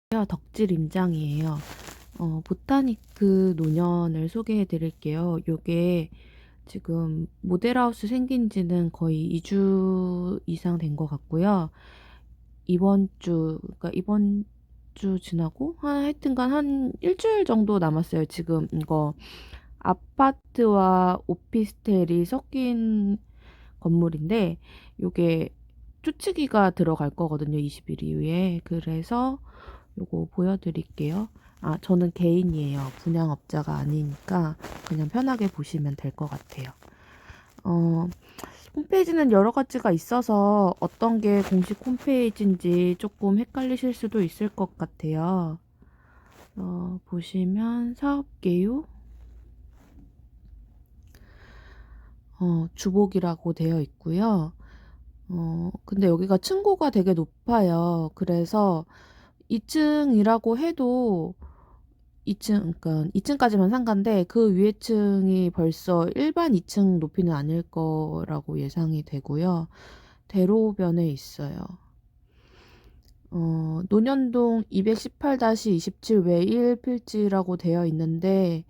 덕질 임장이에요. 보타니크 노년을 소개해 드릴게요. 요게 지금 모델하우스 생긴 지는 거의 2주 이상 된 것 같고요. 그러니까 이번 주 지나고 하여튼간 한 일주일 정도 남았어요. 지금 이거 아파트와 오피스텔이 섞인 건물인데 요게 초치기가 들어갈 거거든요. 20일 이후에. 그래서 요거 보여드릴게요. 저는 개인이에요. 분양업자가 아니니까 그냥 편하게 보시면 될 것 같아요. 홈페이지는 여러 가지가 있어서 어떤 게 공식 홈페이지인지 조금 헷갈리실 수도 있을 것 같아요. 보시면 사업개요, 주복이라고 되어 있고요. 근데 여기가 층고가 되게 높아요. 그래서 2층이라고 해도 2층, 그러니까 2층까지만 상가인데 그 위에 층이 벌써 일반 2층 높이는 아닐 거라고 예상이 되고요. 대로변에 있어요. 논현동 218-27 외1 필지라고 되어 있는데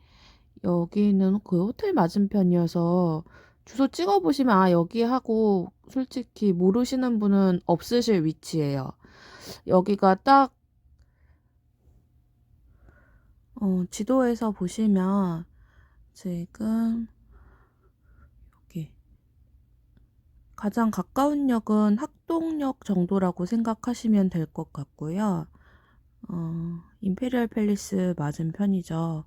여기는 그 호텔 맞은편이어서 주소 찍어보시면 여기 하고 솔직히 모르시는 분은 없으실 위치예요. 여기가 딱 지도에서 보시면 지금 여기 가장 가까운 역은 학동역 정도라고 생각하시면 될 것 같고요. 임페리얼 팰리스 맞은편이죠.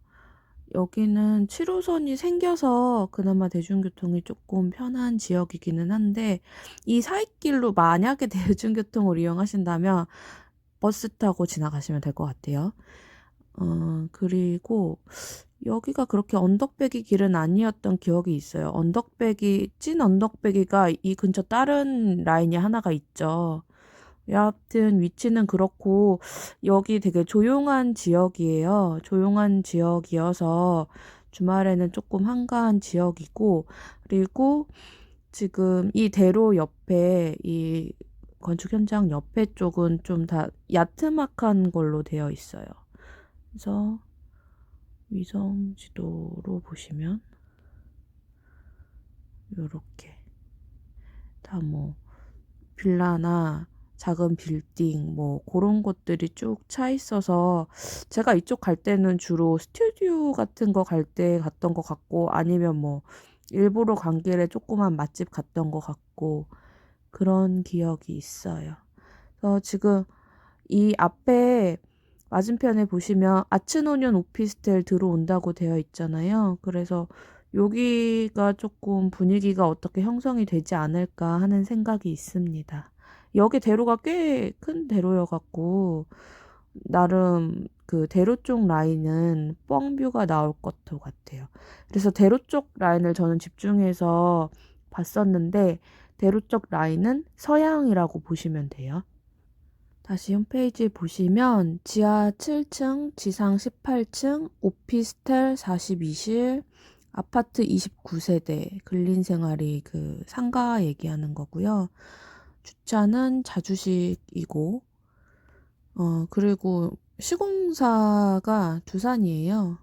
여기는 7호선이 생겨서 그나마 대중교통이 조금 편한 지역이기는 한데 이 사이길로 만약에 대중교통을 이용하신다면 버스 타고 지나가시면 될 것 같아요. 그리고 여기가 그렇게 언덕배기 길은 아니었던 기억이 있어요. 찐 언덕배기가 이 근처 다른 라인이 하나가 있죠. 여하튼 위치는 그렇고 여기 되게 조용한 지역이에요. 조용한 지역이어서 주말에는 조금 한가한 지역이고, 그리고 지금 이 대로 옆에 이 건축 현장 옆에 쪽은 좀 다 야트막한 걸로 되어 있어요. 그래서 위성 지도로 보시면 요렇게 다 뭐 빌라나 작은 빌딩 뭐 그런 것들이 쭉 차 있어서 제가 이쪽 갈 때는 주로 스튜디오 같은 거 갈 때 갔던 것 같고 아니면 뭐 일부러 간 길에 조그만 맛집 갔던 것 같고 그런 기억이 있어요. 그래서 지금 이 앞에 맞은편에 보시면 아츠노년 오피스텔 들어온다고 되어 있잖아요. 그래서 여기가 조금 분위기가 어떻게 형성이 되지 않을까 하는 생각이 있습니다. 여기 대로가 꽤 큰 대로여갖고 나름 그 대로 쪽 라인은 뻥뷰가 나올 것도 같아요. 그래서 대로 쪽 라인을 저는 집중해서 봤었는데 대로 쪽 라인은 서양이라고 보시면 돼요. 다시 홈페이지 보시면 지하 7층, 지상 18층, 오피스텔 42실, 아파트 29세대, 근린생활이 그 상가 얘기하는 거고요. 주차는 자주식이고, 그리고 시공사가 두산이에요.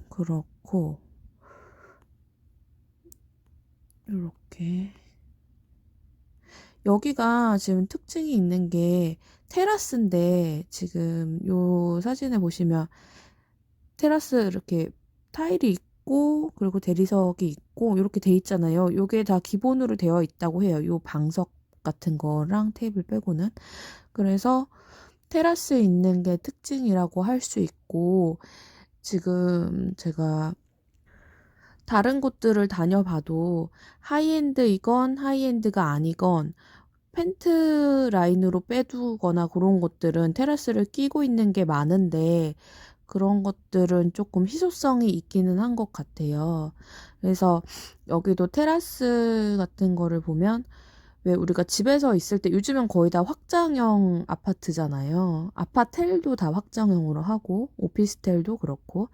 그렇고, 이렇게. 여기가 지금 특징이 있는 게 테라스인데 지금 요 사진에 보시면 테라스 이렇게 타일이 있고 그리고 대리석이 있고 이렇게 돼 있잖아요. 요게 다 기본으로 되어 있다고 해요. 요 방석 같은 거랑 테이블 빼고는. 그래서 테라스에 있는 게 특징이라고 할 수 있고 지금 제가 다른 곳들을 다녀봐도 하이엔드이건 하이엔드가 아니건 펜트 라인으로 빼두거나 그런 것들은 테라스를 끼고 있는 게 많은데 그런 것들은 조금 희소성이 있기는 한 것 같아요. 그래서 여기도 테라스 같은 거를 보면 왜 우리가 집에서 있을 때 요즘은 거의 다 확장형 아파트잖아요. 아파텔도 다 확장형으로 하고 오피스텔도 그렇고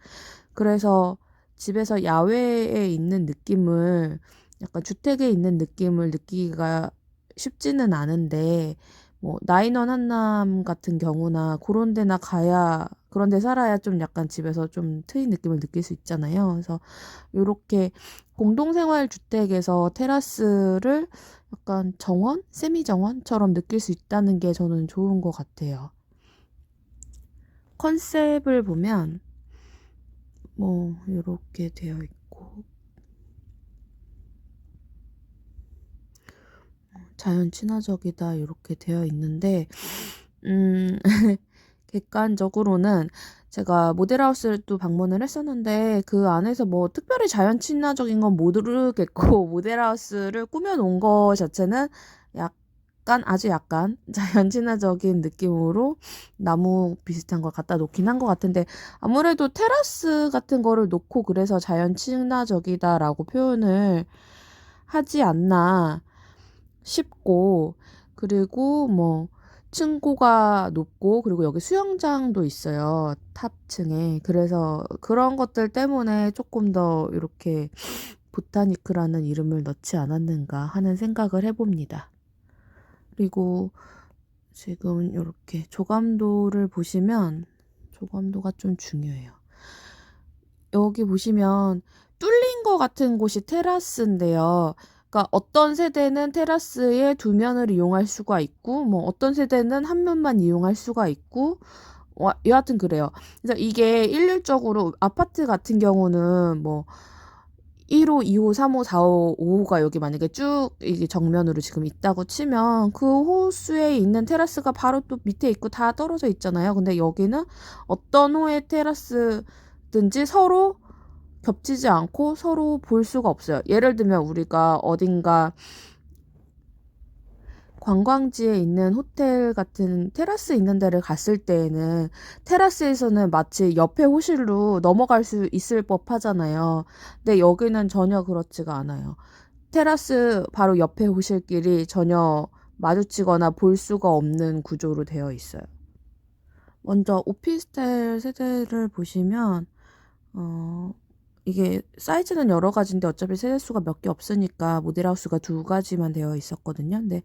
그래서 집에서 야외에 있는 느낌을 약간 주택에 있는 느낌을 느끼기가 쉽지는 않은데 뭐 나인원 한남 같은 경우나 그런 데나 가야 그런 데 살아야 좀 약간 집에서 좀 트인 느낌을 느낄 수 있잖아요. 그래서 요렇게 공동생활 주택에서 테라스를 약간 정원? 세미 정원처럼 느낄 수 있다는 게 저는 좋은 것 같아요. 컨셉을 보면 뭐 요렇게 되어 있고 자연 친화적이다 이렇게 되어 있는데 객관적으로는 제가 모델하우스를 또 방문을 했었는데 그 안에서 뭐 특별히 자연 친화적인 건 모르겠고 모델하우스를 꾸며 놓은 거 자체는 약간 아주 약간 자연 친화적인 느낌으로 나무 비슷한 걸 갖다 놓긴 한 것 같은데 아무래도 테라스 같은 거를 놓고 그래서 자연 친화적이다라고 표현을 하지 않나 싶고 그리고 뭐 층고가 높고 그리고 여기 수영장도 있어요. 탑층에. 그래서 그런 것들 때문에 조금 더 이렇게 보타니크라는 이름을 넣지 않았는가 하는 생각을 해봅니다. 그리고 지금 이렇게 조감도를 보시면 조감도가 좀 중요해요. 여기 보시면 뚫린 것 같은 곳이 테라스인데요. 그러니까 어떤 세대는 테라스의 두 면을 이용할 수가 있고, 뭐 어떤 세대는 한 면만 이용할 수가 있고, 여하튼 그래요. 그래서 이게 일률적으로 아파트 같은 경우는 뭐 1호, 2호, 3호, 4호, 5호가 여기 만약에 쭉 이게 정면으로 지금 있다고 치면 그 호수에 있는 테라스가 바로 또 밑에 있고 다 떨어져 있잖아요. 근데 여기는 어떤 호의 테라스든지 서로 겹치지 않고 서로 볼 수가 없어요. 예를 들면 우리가 어딘가 관광지에 있는 호텔 같은 테라스 있는 데를 갔을 때에는 테라스에서는 마치 옆에 호실로 넘어갈 수 있을 법 하잖아요. 근데 여기는 전혀 그렇지가 않아요. 테라스 바로 옆에 호실끼리 전혀 마주치거나 볼 수가 없는 구조로 되어 있어요. 먼저 오피스텔 세대를 보시면 이게 사이즈는 여러 가지인데 어차피 세대수가 몇 개 없으니까 모델하우스가 두 가지만 되어 있었거든요. 근데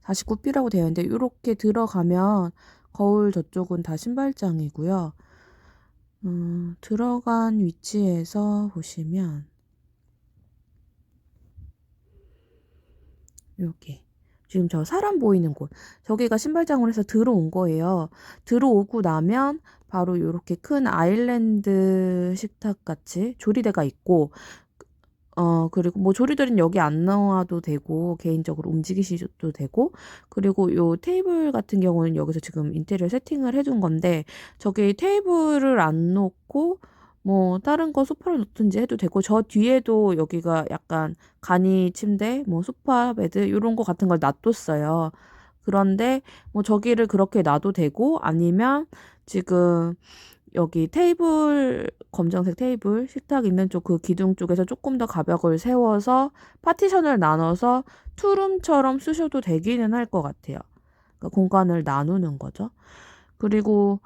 49B라고 되어 있는데 이렇게 들어가면 거울 저쪽은 다 신발장이고요. 들어간 위치에서 보시면 이렇게 지금 저 사람 보이는 곳 저기가 신발장으로 해서 들어온 거예요. 들어오고 나면 바로 이렇게 큰 아일랜드 식탁 같이 조리대가 있고 그리고 뭐 조리들은 여기 안 나와도 되고 개인적으로 움직이셔도 되고 그리고 요 테이블 같은 경우는 여기서 지금 인테리어 세팅을 해둔 건데 저기 테이블을 안 놓고 뭐 다른 거 소파를 놓든지 해도 되고 저 뒤에도 여기가 약간 간이 침대 뭐 소파 베드 요런 거 같은 걸 놔뒀어요. 그런데 뭐 저기를 그렇게 놔도 되고 아니면 지금 여기 테이블 검정색 테이블 식탁 있는 쪽 그 기둥 쪽에서 조금 더 가벽을 세워서 파티션을 나눠서 투룸처럼 쓰셔도 되기는 할 것 같아요. 그러니까 공간을 나누는 거죠. 그리고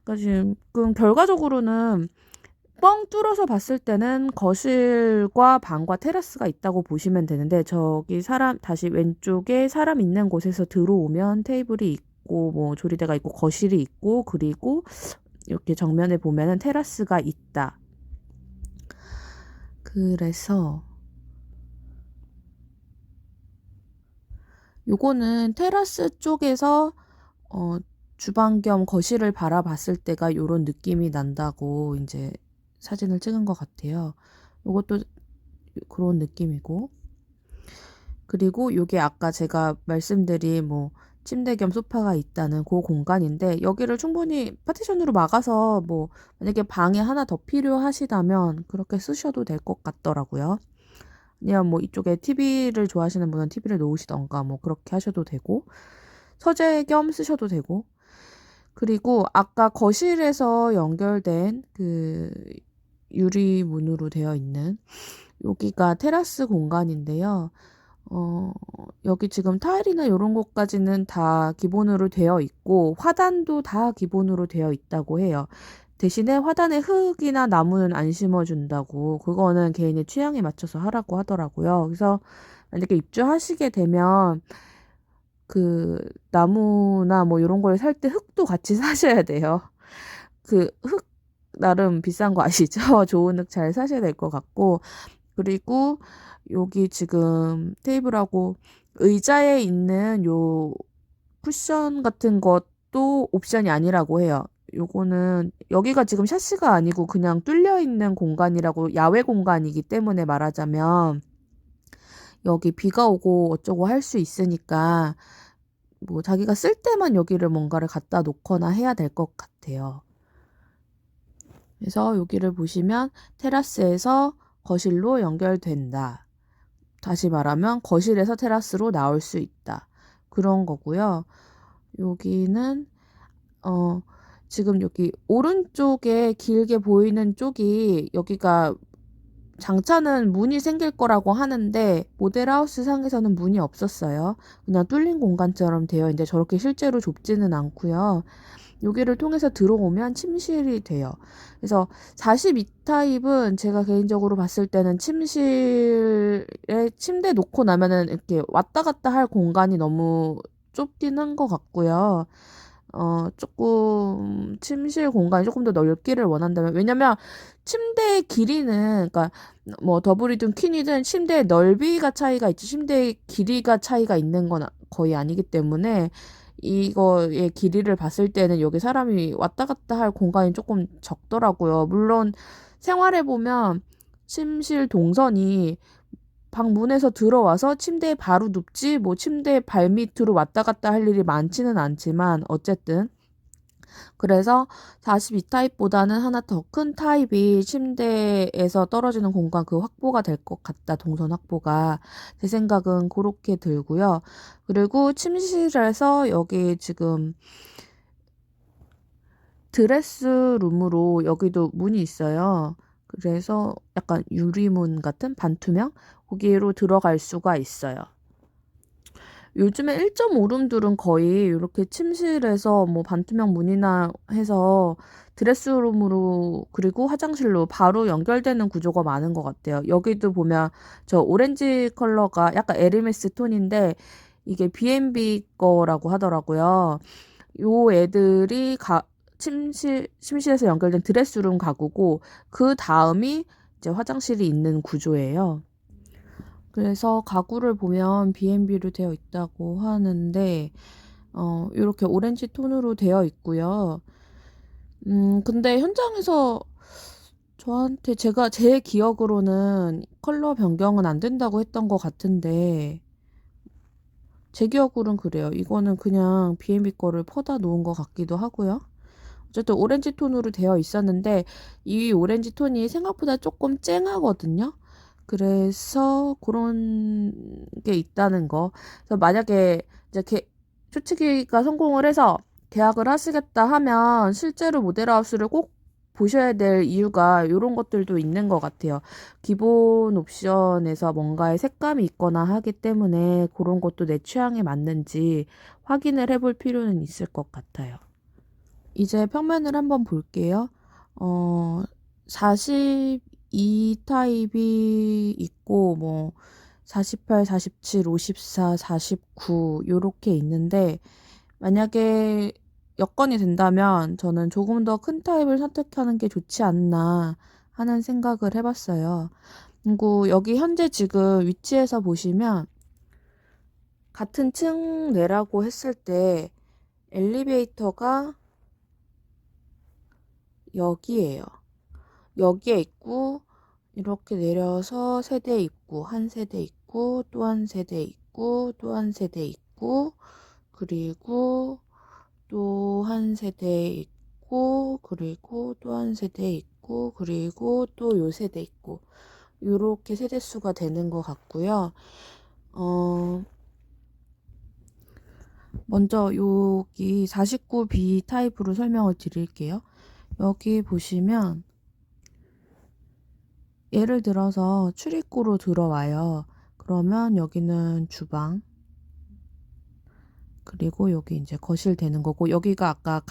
그러니까 지금 결과적으로는 뻥 뚫어서 봤을 때는 거실과 방과 테라스가 있다고 보시면 되는데 저기 사람 다시 왼쪽에 사람 있는 곳에서 들어오면 테이블이 있고 뭐 조리대가 있고 거실이 있고 그리고 이렇게 정면에 보면은 테라스가 있다. 그래서 요거는 테라스 쪽에서 어, 주방 겸 거실을 바라봤을 때가 요런 느낌이 난다고 이제 사진을 찍은 것 같아요. 요것도 그런 느낌이고 그리고 요게 아까 제가 말씀드린 뭐 침대 겸 소파가 있다는 그 공간인데 여기를 충분히 파티션으로 막아서 뭐 만약에 방에 하나 더 필요하시다면 그렇게 쓰셔도 될 것 같더라고요. 아니면 뭐 이쪽에 TV를 좋아하시는 분은 TV를 놓으시던가 뭐 그렇게 하셔도 되고 서재 겸 쓰셔도 되고 그리고 아까 거실에서 연결된 그 유리문으로 되어 있는 여기가 테라스 공간인데요. 여기 지금 타일이나 이런 것까지는 다 기본으로 되어 있고 화단도 다 기본으로 되어 있다고 해요. 대신에 화단에 흙이나 나무는 안 심어준다고 그거는 개인의 취향에 맞춰서 하라고 하더라고요. 그래서 만약에 입주하시게 되면 그 나무나 뭐 이런 걸 살 때 흙도 같이 사셔야 돼요. 그 흙 나름 비싼 거 아시죠? 좋은 흙 잘 사셔야 될 것 같고, 그리고 여기 지금 테이블하고 의자에 있는 요 쿠션 같은 것도 옵션이 아니라고 해요. 요거는 여기가 지금 샤시가 아니고 그냥 뚫려 있는 공간이라고, 야외 공간이기 때문에 말하자면 여기 비가 오고 어쩌고 할 수 있으니까 뭐 자기가 쓸 때만 여기를 뭔가를 갖다 놓거나 해야 될 것 같아요. 그래서 여기를 보시면 테라스에서 거실로 연결된다. 다시 말하면 거실에서 테라스로 나올 수 있다. 그런 거고요. 여기는 지금 여기 오른쪽에 길게 보이는 쪽이, 여기가 장차는 문이 생길 거라고 하는데 모델하우스 상에서는 문이 없었어요. 그냥 뚫린 공간처럼 되어 있는데 저렇게 실제로 좁지는 않고요. 여기를 통해서 들어오면 침실이 돼요. 그래서 42타입은 제가 개인적으로 봤을 때는 침실에 침대 놓고 나면은 이렇게 왔다 갔다 할 공간이 너무 좁긴 한 것 같고요. 조금 침실 공간이 조금 더 넓기를 원한다면, 왜냐면 침대의 길이는, 그러니까 뭐 더블이든 퀸이든 침대의 넓이가 차이가 있지 침대의 길이가 차이가 있는 건 거의 아니기 때문에 이거의 길이를 봤을 때는 여기 사람이 왔다 갔다 할 공간이 조금 적더라고요. 물론 생활해 보면 침실 동선이 방문에서 들어와서 침대에 바로 눕지 뭐 침대 발밑으로 왔다 갔다 할 일이 많지는 않지만, 어쨌든 그래서 42타입보다는 하나 더 큰 타입이 침대에서 떨어지는 공간 그 확보가 될 것 같다. 동선 확보가. 제 생각은 그렇게 들고요. 그리고 침실에서 여기 지금 드레스룸으로 여기도 문이 있어요. 그래서 약간 유리문 같은 반투명? 거기로 들어갈 수가 있어요. 요즘에 1.5룸들은 거의 이렇게 침실에서 뭐 반투명 문이나 해서 드레스룸으로 그리고 화장실로 바로 연결되는 구조가 많은 것 같아요. 여기도 보면 저 오렌지 컬러가 약간 에르메스 톤인데 이게 B&B 거라고 하더라고요. 요 애들이 침실에서 연결된 드레스룸 가구고, 그 다음이 이제 화장실이 있는 구조예요. 그래서 가구를 보면 B&B로 되어 있다고 하는데, 이렇게 오렌지 톤으로 되어 있고요. 근데 현장에서 저한테 제 기억으로는 컬러 변경은 안 된다고 했던 것 같은데, 제 기억으로는 그래요. 이거는 그냥 B&B 거를 퍼다 놓은 것 같기도 하고요. 어쨌든 오렌지 톤으로 되어 있었는데, 이 오렌지 톤이 생각보다 조금 쨍하거든요. 그래서 그런 게 있다는 거. 그래서 만약에 이제 초치기가 성공을 해서 계약을 하시겠다 하면 실제로 모델하우스를 꼭 보셔야 될 이유가 이런 것들도 있는 것 같아요. 기본 옵션에서 뭔가의 색감이 있거나 하기 때문에 그런 것도 내 취향에 맞는지 확인을 해볼 필요는 있을 것 같아요. 이제 평면을 한번 볼게요. 42 타입이 있고, 뭐, 48, 47, 54, 49, 요렇게 있는데, 만약에 여건이 된다면 저는 조금 더 큰 타입을 선택하는 게 좋지 않나 하는 생각을 해봤어요. 그리고 여기 현재 지금 위치에서 보시면, 같은 층 내라고 했을 때, 엘리베이터가 여기에요. 여기에 있고, 이렇게 내려서 세대 있고, 한 세대 있고, 또 한 세대 있고, 또 한 세대 있고, 그리고 또 한 세대 있고, 그리고 또 한 세대 있고, 그리고 또 요 세대 있고, 요렇게 세대 수가 되는 것 같고요. 먼저 여기 49B 타입으로 설명을 드릴게요. 여기 보시면 예를 들어서 출입구로 들어와요. 그러면 여기는 주방, 그리고 여기 이제 거실 되는 거고, 여기가 아까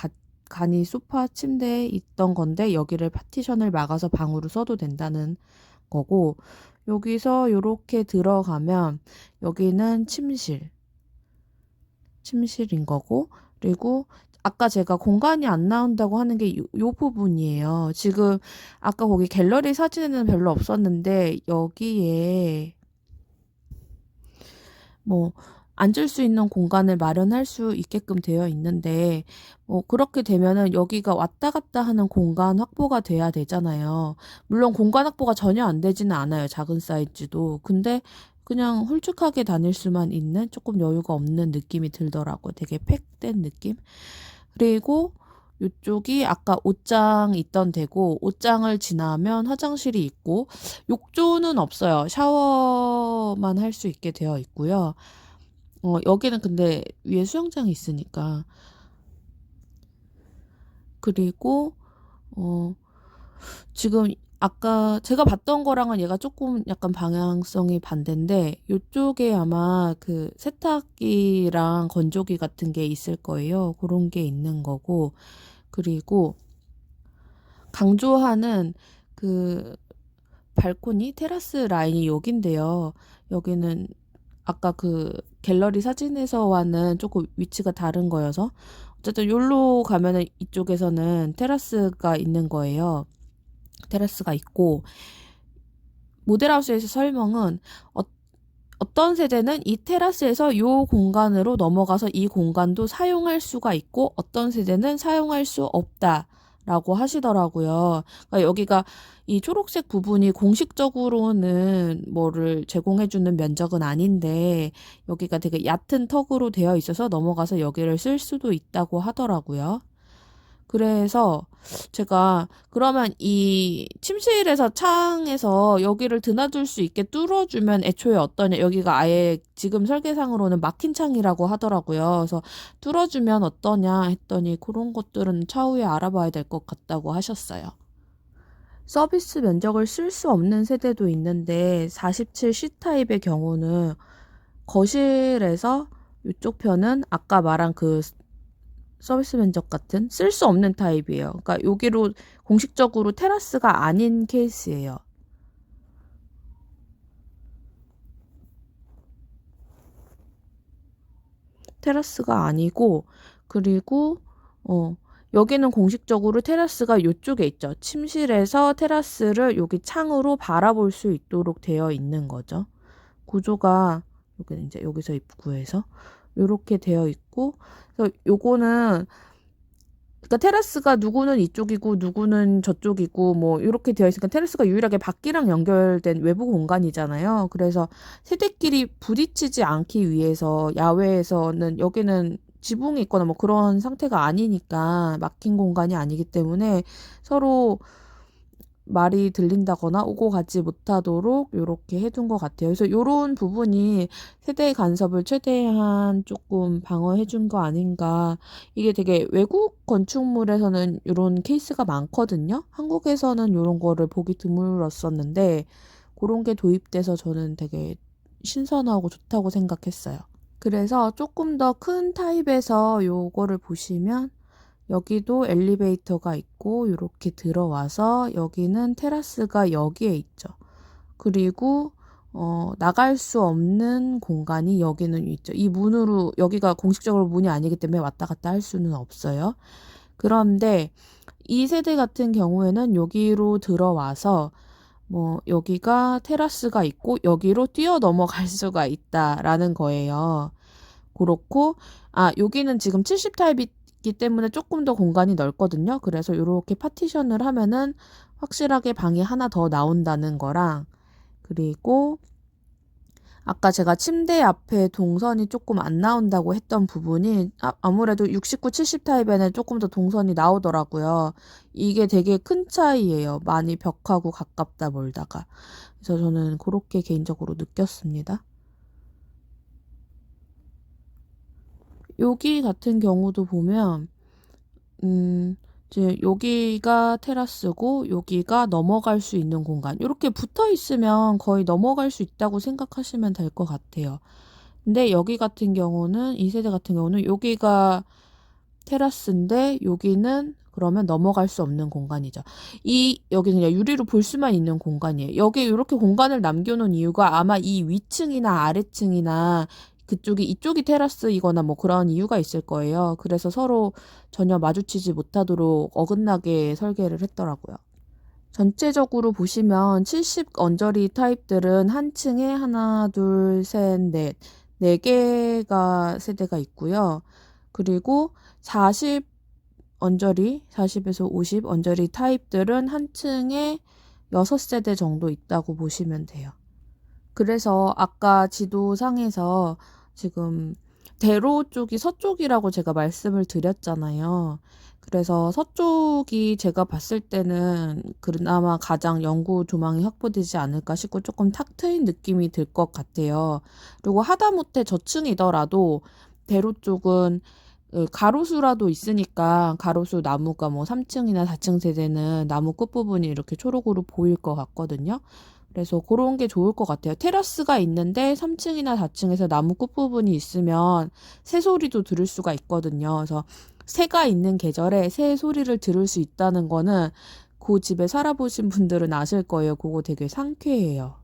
간이 소파 침대에 있던 건데 여기를 파티션을 막아서 방으로 써도 된다는 거고, 여기서 이렇게 들어가면 여기는 침실, 침실인 거고, 그리고 아까 제가 공간이 안 나온다고 하는 게 요 부분이에요. 지금 아까 거기 갤러리 사진에는 별로 없었는데 여기에 뭐 앉을 수 있는 공간을 마련할 수 있게끔 되어 있는데 뭐 그렇게 되면은 여기가 왔다 갔다 하는 공간 확보가 돼야 되잖아요. 물론 공간 확보가 전혀 안 되지는 않아요. 작은 사이즈도. 근데 그냥 홀쭉하게 다닐 수만 있는 조금 여유가 없는 느낌이 들더라고요. 되게 팩된 느낌. 그리고 이쪽이 아까 옷장 있던 데고 옷장을 지나면 화장실이 있고 욕조는 없어요. 샤워만 할 수 있게 되어 있고요. 여기는 근데 위에 수영장이 있으니까. 그리고 어, 지금 아까 제가 봤던 거랑은 얘가 조금 약간 방향성이 반대인데 이쪽에 아마 그 세탁기랑 건조기 같은 게 있을 거예요. 그런 게 있는 거고. 그리고 강조하는 그 발코니 테라스 라인이 여긴데요. 여기는 아까 그 갤러리 사진에서와는 조금 위치가 다른 거여서 어쨌든 여기로 가면은 이쪽에서는 테라스가 있는 거예요. 테라스가 있고 모델하우스에서 설명은 어떤 세대는 이 테라스에서 이 공간으로 넘어가서 이 공간도 사용할 수가 있고 어떤 세대는 사용할 수 없다라고 하시더라고요. 그러니까 여기가 이 초록색 부분이 공식적으로는 뭐를 제공해주는 면적은 아닌데 여기가 되게 얕은 턱으로 되어 있어서 넘어가서 여기를 쓸 수도 있다고 하더라고요. 그래서 제가 그러면 이 침실에서 창에서 여기를 드나들 수 있게 뚫어주면 애초에 어떠냐, 여기가 아예 지금 설계상으로는 막힌 창이라고 하더라고요. 그래서 뚫어주면 어떠냐 했더니 그런 것들은 차후에 알아봐야 될 것 같다고 하셨어요. 서비스 면적을 쓸 수 없는 세대도 있는데 47 C타입의 경우는 거실에서 이쪽 편은 아까 말한 그 서비스 면적 같은 쓸 수 없는 타입이에요. 그러니까 여기로 공식적으로 테라스가 아닌 케이스예요. 테라스가 아니고 그리고 여기는 공식적으로 테라스가 이쪽에 있죠. 침실에서 테라스를 여기 창으로 바라볼 수 있도록 되어 있는 거죠. 구조가 여기는 이제 여기서 입구에서 이렇게 되어 있고 그래서 요거는 그러니까 테라스가 누구는 이쪽이고 누구는 저쪽이고 뭐 이렇게 되어 있으니까 테라스가 유일하게 밖이랑 연결된 외부 공간이잖아요. 그래서 세대끼리 부딪히지 않기 위해서 야외에서는 여기는 지붕이 있거나 뭐 그런 상태가 아니니까 막힌 공간이 아니기 때문에 서로 말이 들린다거나 오고 가지 못하도록 이렇게 해둔 것 같아요. 그래서 이런 부분이 세대 간섭을 최대한 조금 방어해준 거 아닌가. 이게 되게 외국 건축물에서는 이런 케이스가 많거든요. 한국에서는 이런 거를 보기 드물었었는데 그런 게 도입돼서 저는 되게 신선하고 좋다고 생각했어요. 그래서 조금 더 큰 타입에서 요거를 보시면 여기도 엘리베이터가 있고 이렇게 들어와서 여기는 테라스가 여기에 있죠. 그리고 나갈 수 없는 공간이 여기는 있죠. 이 문으로 여기가 공식적으로 문이 아니기 때문에 왔다 갔다 할 수는 없어요. 그런데 이 세대 같은 경우에는 여기로 들어와서 뭐 여기가 테라스가 있고 여기로 뛰어 넘어갈 수가 있다라는 거예요. 그렇고 여기는 지금 70 타입이기 때문에 조금 더 공간이 넓거든요. 그래서 이렇게 파티션을 하면은 확실하게 방이 하나 더 나온다는 거랑 그리고 아까 제가 침대 앞에 동선이 조금 안 나온다고 했던 부분이 아무래도 69, 70 타입에는 조금 더 동선이 나오더라고요. 이게 되게 큰 차이예요. 많이 벽하고 가깝다 멀다가. 그래서 저는 그렇게 개인적으로 느꼈습니다. 여기 같은 경우도 보면 이제 여기가 테라스고 여기가 넘어갈 수 있는 공간. 이렇게 붙어 있으면 거의 넘어갈 수 있다고 생각하시면 될 것 같아요. 근데 여기 같은 경우는 이 세대 같은 경우는 여기가 테라스인데 여기는 그러면 넘어갈 수 없는 공간이죠. 여기 그냥 유리로 볼 수만 있는 공간이에요. 여기 이렇게 공간을 남겨놓은 이유가 아마 이 위층이나 아래층이나 그쪽이 이쪽이 테라스이거나 뭐 그런 이유가 있을 거예요. 그래서 서로 전혀 마주치지 못하도록 어긋나게 설계를 했더라고요. 전체적으로 보시면 70 언저리 타입들은 한 층에 하나, 둘, 셋, 넷, 네 개가 세대가 있고요. 그리고 40 언저리, 40에서 50 언저리 타입들은 한 층에 6세대 정도 있다고 보시면 돼요. 그래서 아까 지도상에서 지금 대로 쪽이 서쪽이라고 제가 말씀을 드렸잖아요. 그래서 서쪽이 제가 봤을 때는 그나마 가장 영구 조망이 확보되지 않을까 싶고 조금 탁 트인 느낌이 들 것 같아요. 그리고 하다못해 저층이더라도 대로 쪽은 가로수라도 있으니까 가로수 나무가 뭐 3층이나 4층 세대는 나무 끝부분이 이렇게 초록으로 보일 것 같거든요. 그래서 그런 게 좋을 것 같아요. 테라스가 있는데 3층이나 4층에서 나무 끝부분이 있으면 새 소리도 들을 수가 있거든요. 그래서 새가 있는 계절에 새 소리를 들을 수 있다는 거는 그 집에 살아보신 분들은 아실 거예요. 그거 되게 상쾌해요.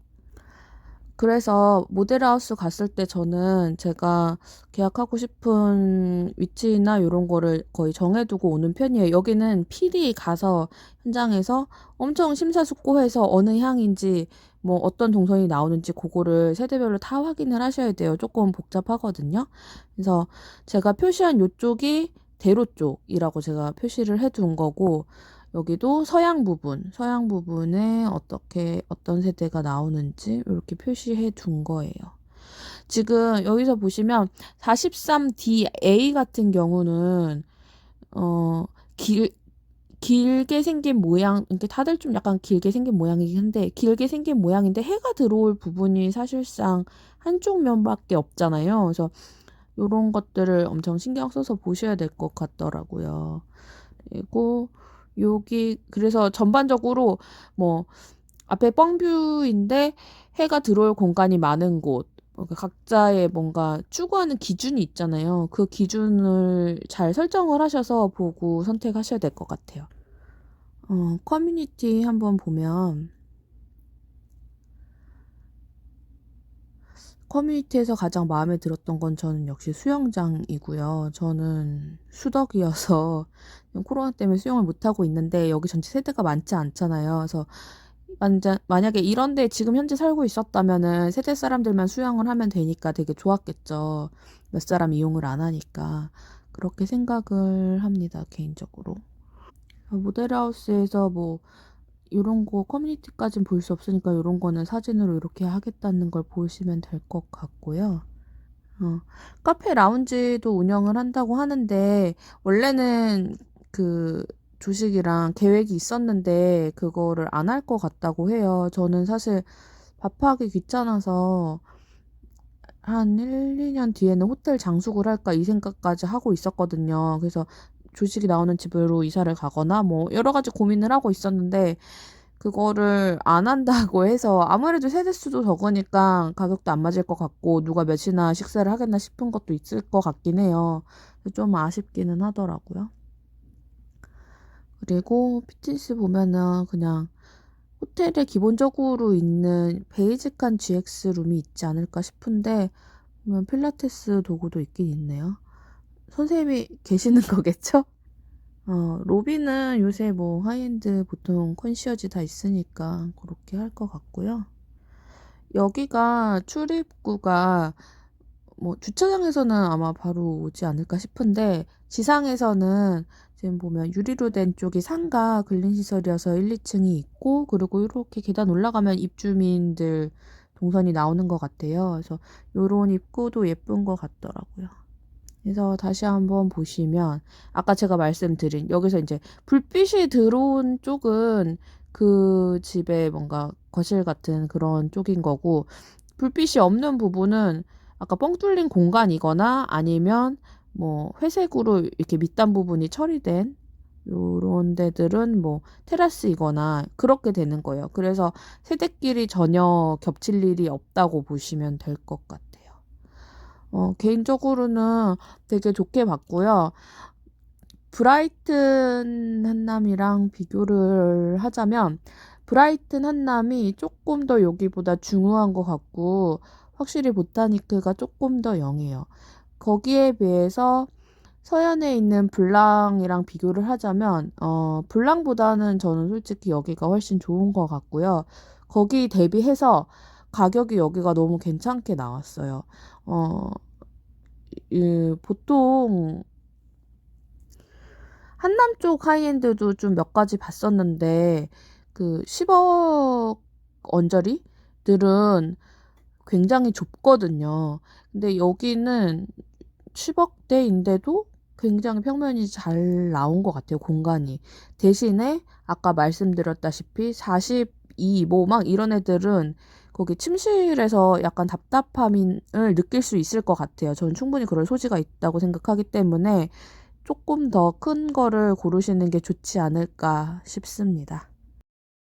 그래서 모델하우스 갔을 때 저는 제가 계약하고 싶은 위치나 이런 거를 거의 정해두고 오는 편이에요. 여기는 필히 가서 현장에서 엄청 심사숙고해서 어느 향인지 뭐 어떤 동선이 나오는지 그거를 세대별로 다 확인을 하셔야 돼요. 조금 복잡하거든요. 그래서 제가 표시한 요쪽이 대로 쪽이라고 제가 표시를 해둔 거고, 여기도 서양 부분에 어떻게, 어떤 세대가 나오는지 이렇게 표시해 둔 거예요. 지금 여기서 보시면 43DA 같은 경우는, 어, 길, 길게 생긴 모양, 이렇게 다들 좀 약간 길게 생긴 모양이긴 한데, 길게 생긴 모양인데 해가 들어올 부분이 사실상 한쪽 면밖에 없잖아요. 그래서 이런 것들을 엄청 신경 써서 보셔야 될 것 같더라고요. 그리고 여기 그래서 전반적으로 뭐 앞에 뻥뷰인데 해가 들어올 공간이 많은 곳, 각자의 뭔가 추구하는 기준이 있잖아요. 그 기준을 잘 설정을 하셔서 보고 선택하셔야 될 것 같아요. 커뮤니티 한번 보면 커뮤니티에서 가장 마음에 들었던 건 저는 역시 수영장이고요. 저는 수덕이어서 코로나 때문에 수영을 못하고 있는데 여기 전체 세대가 많지 않잖아요. 그래서 만약에 이런데 지금 현재 살고 있었다면은 세대 사람들만 수영을 하면 되니까 되게 좋았겠죠. 몇 사람 이용을 안 하니까. 그렇게 생각을 합니다, 개인적으로. 모델하우스에서 뭐 이런 거 커뮤니티까진 볼 수 없으니까 이런 거는 사진으로 이렇게 하겠다는 걸 보시면 될 것 같고요. 카페 라운지도 운영을 한다고 하는데 원래는 그 조식이랑 계획이 있었는데 그거를 안 할 것 같다고 해요. 저는 사실 밥하기 귀찮아서 한 1, 2년 뒤에는 호텔 장숙을 할까 이 생각까지 하고 있었거든요. 그래서 조식이 나오는 집으로 이사를 가거나 뭐 여러 가지 고민을 하고 있었는데 그거를 안 한다고 해서 아무래도 세대수도 적으니까 가격도 안 맞을 것 같고 누가 몇이나 식사를 하겠나 싶은 것도 있을 것 같긴 해요. 좀 아쉽기는 하더라고요. 그리고 피트니스 보면은 그냥 호텔에 기본적으로 있는 베이직한 GX 룸이 있지 않을까 싶은데 보면 필라테스 도구도 있긴 있네요. 선생님이 계시는 거겠죠? 로비는 요새 뭐 하이엔드 보통 컨시어지 다 있으니까 그렇게 할 것 같고요. 여기가 출입구가 뭐 주차장에서는 아마 바로 오지 않을까 싶은데 지상에서는 지금 보면 유리로 된 쪽이 상가 근린시설이어서 1, 2층이 있고 그리고 이렇게 계단 올라가면 입주민들 동선이 나오는 것 같아요. 그래서 요런 입구도 예쁜 것 같더라고요. 그래서 다시 한번 보시면 아까 제가 말씀드린 여기서 이제 불빛이 들어온 쪽은 그 집의 뭔가 거실 같은 그런 쪽인 거고 불빛이 없는 부분은 아까 뻥 뚫린 공간이거나 아니면 뭐 회색으로 이렇게 밑단 부분이 처리된 요런 데들은 뭐 테라스이거나 그렇게 되는 거예요. 그래서 세대끼리 전혀 겹칠 일이 없다고 보시면 될 것 같아요. 개인적으로는 되게 좋게 봤고요. 브라이튼 한남이랑 비교를 하자면 브라이튼 한남이 조금 더 여기보다 중후한 것 같고 확실히 보타니크가 조금 더 영해요. 거기에 비해서 서현에 있는 블랑이랑 비교를 하자면 블랑보다는 저는 솔직히 여기가 훨씬 좋은 것 같고요. 거기 대비해서 가격이 여기가 너무 괜찮게 나왔어요. 어, 보통 한남 쪽 하이엔드도 좀 몇 가지 봤었는데 그 10억 언저리들은 굉장히 좁거든요. 근데 여기는 10억대인데도 굉장히 평면이 잘 나온 것 같아요, 공간이. 대신에 아까 말씀드렸다시피 42, 뭐 막 이런 애들은 거기 침실에서 약간 답답함을 느낄 수 있을 것 같아요. 저는 충분히 그럴 소지가 있다고 생각하기 때문에 조금 더 큰 거를 고르시는 게 좋지 않을까 싶습니다.